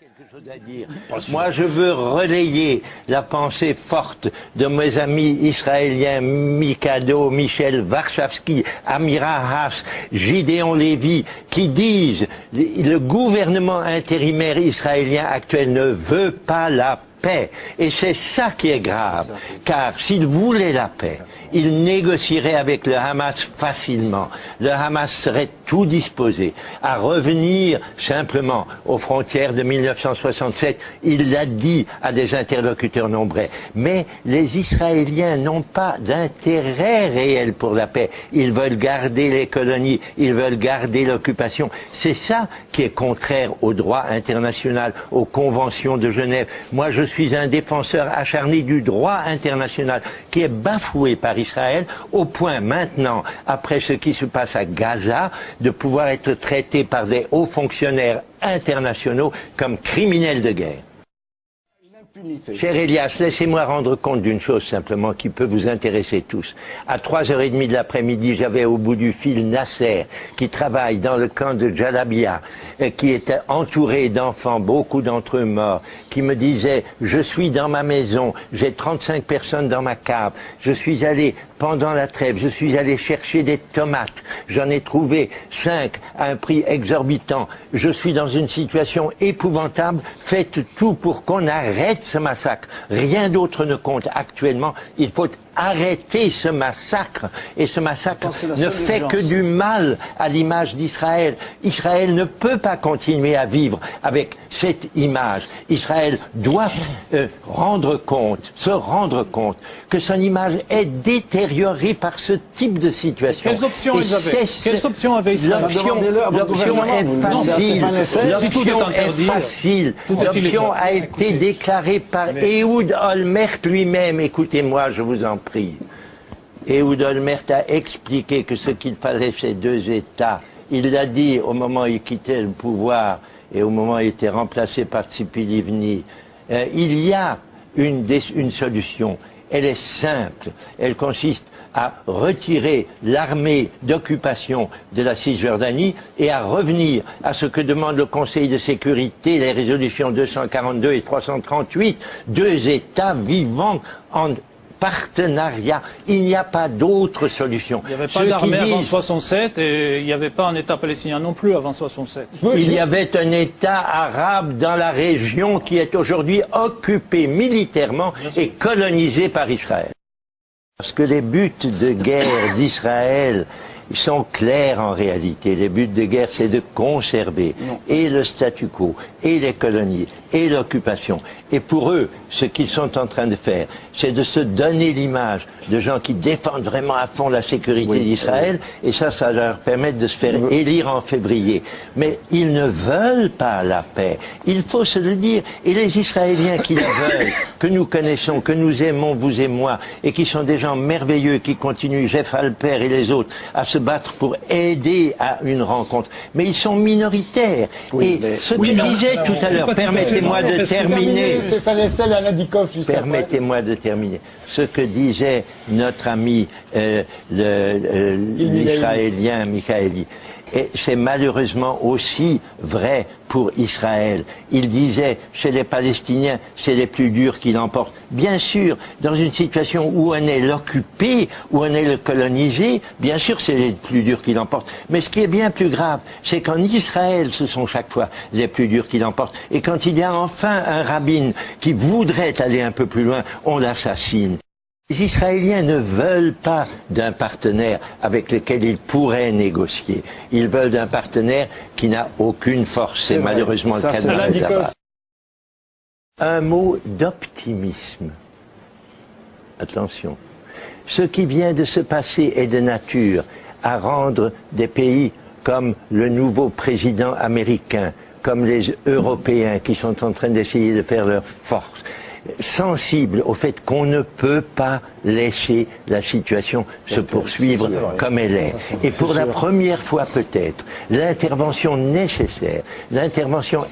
Quelque chose à dire. Moi, je veux relayer la pensée forte de mes amis israéliens Mikado, Michel Warshawski, Amira Haas, Gideon Lévy, qui disent le gouvernement intérimaire israélien actuel ne veut pas la paix. Et c'est ça qui est grave, car s'il voulait la paix, il négocierait avec le Hamas facilement. Le Hamas serait tout disposé à revenir simplement aux frontières de 1967. Il l'a dit à des interlocuteurs nombreux. Mais les Israéliens n'ont pas d'intérêt réel pour la paix. Ils veulent garder les colonies, ils veulent garder l'occupation. C'est ça qui est contraire au droit international, aux conventions de Genève. Moi, je suis un défenseur acharné du droit international qui est bafoué par Israël, au point maintenant, après ce qui se passe à Gaza, de pouvoir être traité par des hauts fonctionnaires internationaux comme criminels de guerre. Cher Elias, laissez-moi rendre compte d'une chose simplement qui peut vous intéresser tous. À 3h30 de l'après-midi, j'avais au bout du fil Nasser, qui travaille dans le camp de Jalabia, qui était entouré d'enfants, beaucoup d'entre eux morts, qui me disait, je suis dans ma maison, j'ai 35 personnes dans ma cave, je suis allé, pendant la trêve, je suis allé chercher des tomates, j'en ai trouvé 5 à un prix exorbitant, je suis dans une situation épouvantable, faites tout pour qu'on arrête ce massacre. Rien d'autre ne compte actuellement. Il faut arrêter ce massacre. Et ce massacre ne fait que du mal à l'image d'Israël. Israël ne peut pas continuer à vivre avec cette image. Israël doit se rendre compte que son image est détériorée par ce type de situation. Quelles options ils avaient? Quelles options avait Israël? L'option est facile. L'option a été déclarée par Ehud Olmert lui-même. Écoutez-moi, je vous en prie. Ehud Olmert a expliqué que ce qu'il fallait, c'est 2 États. Il l'a dit au moment où il quittait le pouvoir et au moment où il était remplacé par Tzipi Livni. Il y a une solution. Elle est simple. Elle consiste à retirer l'armée d'occupation de la Cisjordanie et à revenir à ce que demande le Conseil de sécurité, les résolutions 242 et 338, 2 États vivant en partenariat. Il n'y a pas d'autre solution. Il n'y avait pas d'armée avant 67 et il n'y avait pas un État palestinien non plus avant 67. Il y avait un État arabe dans la région qui est aujourd'hui occupé militairement et colonisé par Israël. Parce que les buts de guerre d'Israël sont clairs en réalité. Les buts de guerre, c'est de conserver et le statu quo, et les colonies, et l'occupation. Et pour eux, ce qu'ils sont en train de faire, c'est de se donner l'image de gens qui défendent vraiment à fond la sécurité d'Israël, et ça leur permet de se faire élire en février. Mais ils ne veulent pas la paix. Il faut se le dire. Et les Israéliens qui la veulent, que nous connaissons, que nous aimons, vous et moi, et qui sont des gens merveilleux, qui continuent, Jeff Alper et les autres, à se battre pour aider à une rencontre. Mais ils sont minoritaires. Et ce que disait tout à l'heure, permettez-moi de terminer. Permettez-moi de terminer. Ce que disait notre ami l'Israélien Michaeli, et c'est malheureusement aussi vrai pour Israël. Il disait, chez les Palestiniens, c'est les plus durs qui l'emportent. Bien sûr, dans une situation où on est l'occupé, où on est le colonisé, bien sûr c'est les plus durs qui l'emportent. Mais ce qui est bien plus grave, c'est qu'en Israël, ce sont chaque fois les plus durs qui l'emportent. Et quand il y a enfin un rabbin qui voudrait aller un peu plus loin, on l'assassine. Les Israéliens ne veulent pas d'un partenaire avec lequel ils pourraient négocier. Ils veulent d'un partenaire qui n'a aucune force. C'est malheureusement le cas de là-bas. Un mot d'optimisme. Attention. Ce qui vient de se passer est de nature à rendre des pays comme le nouveau président américain, comme les Européens qui sont en train d'essayer de faire leur force, sensible au fait qu'on ne peut pas laisser la situation se poursuivre comme elle est. Et pour la première fois peut-être, l'intervention nécessaire, l'intervention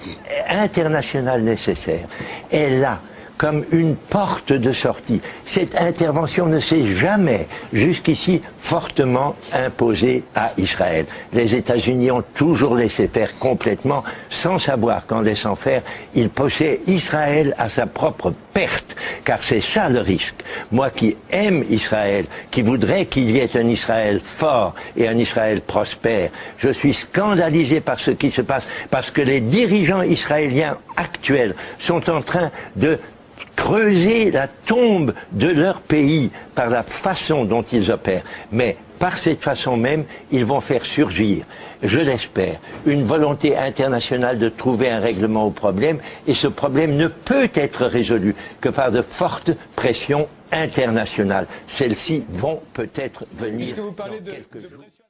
internationale nécessaire est là comme une porte de sortie. Cette intervention ne s'est jamais, jusqu'ici, fortement imposée à Israël. Les États-Unis ont toujours laissé faire complètement, sans savoir qu'en laissant faire, ils poussaient Israël à sa propre perte, car c'est ça le risque. Moi qui aime Israël, qui voudrais qu'il y ait un Israël fort et un Israël prospère, je suis scandalisé par ce qui se passe, parce que les dirigeants israéliens actuels sont en train de creuser la tombe de leur pays par la façon dont ils opèrent. Mais par cette façon même, ils vont faire surgir, je l'espère, une volonté internationale de trouver un règlement au problème, et ce problème ne peut être résolu que par de fortes pressions internationales. Celles-ci vont peut-être venir dans quelques jours.